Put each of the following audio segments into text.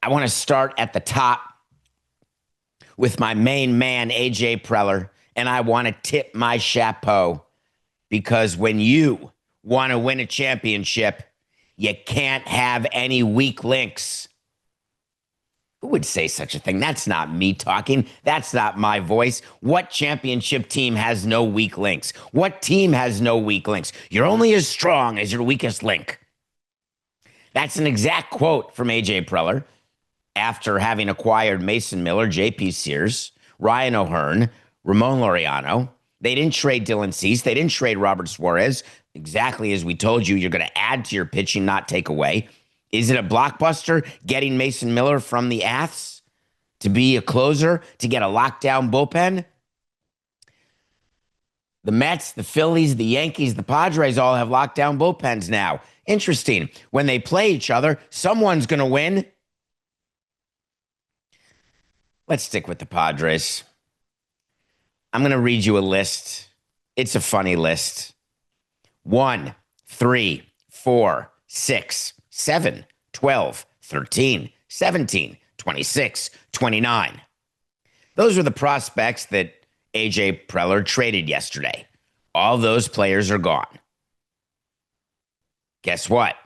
I want to start at the top with my main man, AJ Preller, and I want to tip my chapeau because when you want to win a championship, you can't have any weak links. Who would say such a thing? That's not me talking. That's not my voice. What championship team has no weak links? What team has no weak links? You're only as strong as your weakest link. That's an exact quote from AJ Preller after having acquired Mason Miller, JP Sears, Ryan O'Hearn, Ramon Laureano. They didn't trade Dylan Cease. They didn't trade Robert Suarez. Exactly as we told you, you're going to add to your pitching, not take away. Is it a blockbuster getting Mason Miller from the Aths to be a closer, to get a lockdown bullpen? The Mets, the Phillies, the Yankees, the Padres all have lockdown bullpens now. Interesting. When they play each other, someone's going to win. Let's stick with the Padres. I'm going to read you a list. It's a funny list. 1, 3, 4, 6, 7, 12, 13, 17, 26, 29. Those are the prospects that AJ Preller traded yesterday. All those players are gone. Guess what?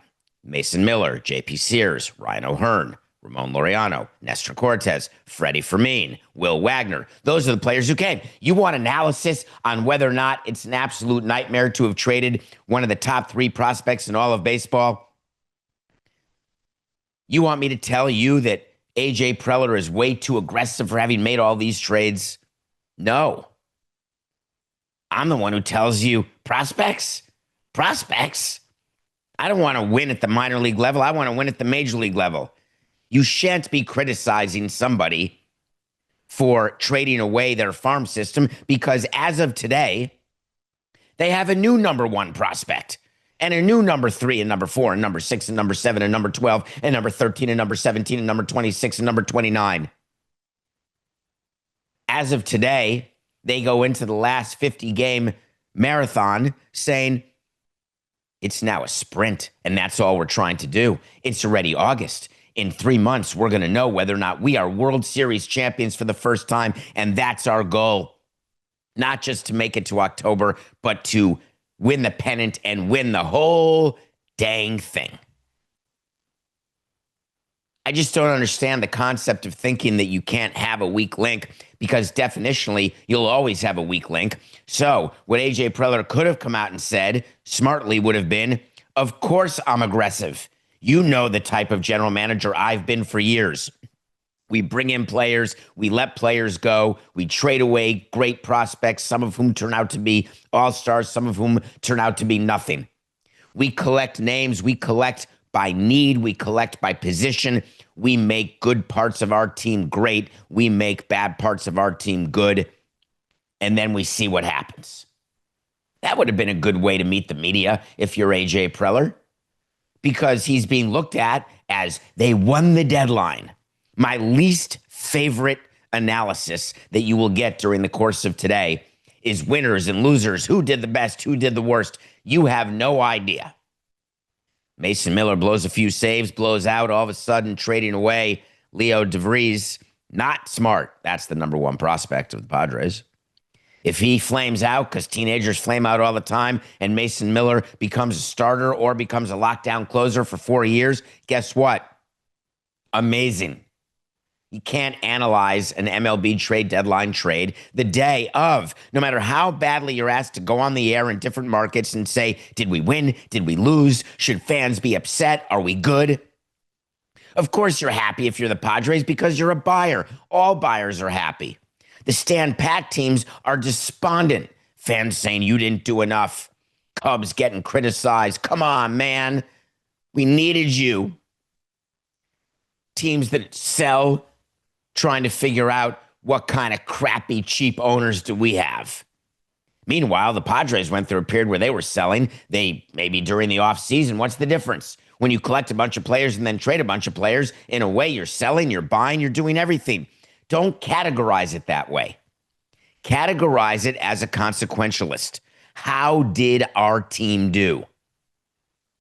Mason Miller, JP Sears, Ryan O'Hearn, Ramon Laureano, Nestor Cortez, Freddie Fermin, Will Wagner. Those are the players who came. You want analysis on whether or not it's an absolute nightmare to have traded one of the top 3 prospects in all of baseball? You want me to tell you that AJ Preller is way too aggressive for having made all these trades? No. I'm the one who tells you prospects. I don't want to win at the minor league level. I want to win at the major league level. You shan't be criticizing somebody for trading away their farm system because as of today, they have a new number 1 prospect and a new number 3 and number 4 and number 6 and number 7 and number 12 and number 13 and number 17 and number 26 and number 29. As of today, they go into the last 50-game marathon saying, it's now a sprint, and that's all we're trying to do. It's already August. In 3 months, we're going to know whether or not we are World Series champions for the first time, and that's our goal. Not just to make it to October, but to win the pennant and win the whole dang thing. I just don't understand the concept of thinking that you can't have a weak link because definitionally, you'll always have a weak link. So what AJ Preller could have come out and said smartly would have been, of course I'm aggressive. You know the type of general manager I've been for years. We bring in players, we let players go, we trade away great prospects, some of whom turn out to be all-stars, some of whom turn out to be nothing. We collect names, we collect by need, we collect by position. We make good parts of our team great. We make bad parts of our team good. And then we see what happens. That would have been a good way to meet the media if you're AJ Preller, because he's being looked at as they won the deadline. My least favorite analysis that you will get during the course of today is winners and losers. Who did the best? Who did the worst? You have no idea. Mason Miller blows a few saves, blows out, all of a sudden trading away Leo DeVries. Not smart. That's the number 1 prospect of the Padres. If he flames out, because teenagers flame out all the time, and Mason Miller becomes a starter or becomes a lockdown closer for 4 years, guess what? Amazing. You can't analyze an MLB trade deadline trade the day of, no matter how badly you're asked to go on the air in different markets and say, did we win? Did we lose? Should fans be upset? Are we good? Of course you're happy if you're the Padres because you're a buyer. All buyers are happy. The stand pat teams are despondent. Fans saying you didn't do enough. Cubs getting criticized. Come on, man. We needed you. Teams that sell trying to figure out what kind of crappy, cheap owners do we have. Meanwhile, the Padres went through a period where they were selling. They maybe during the offseason. What's the difference? When you collect a bunch of players and then trade a bunch of players, in a way, you're selling, you're buying, you're doing everything. Don't categorize it that way. Categorize it as a consequentialist. How did our team do?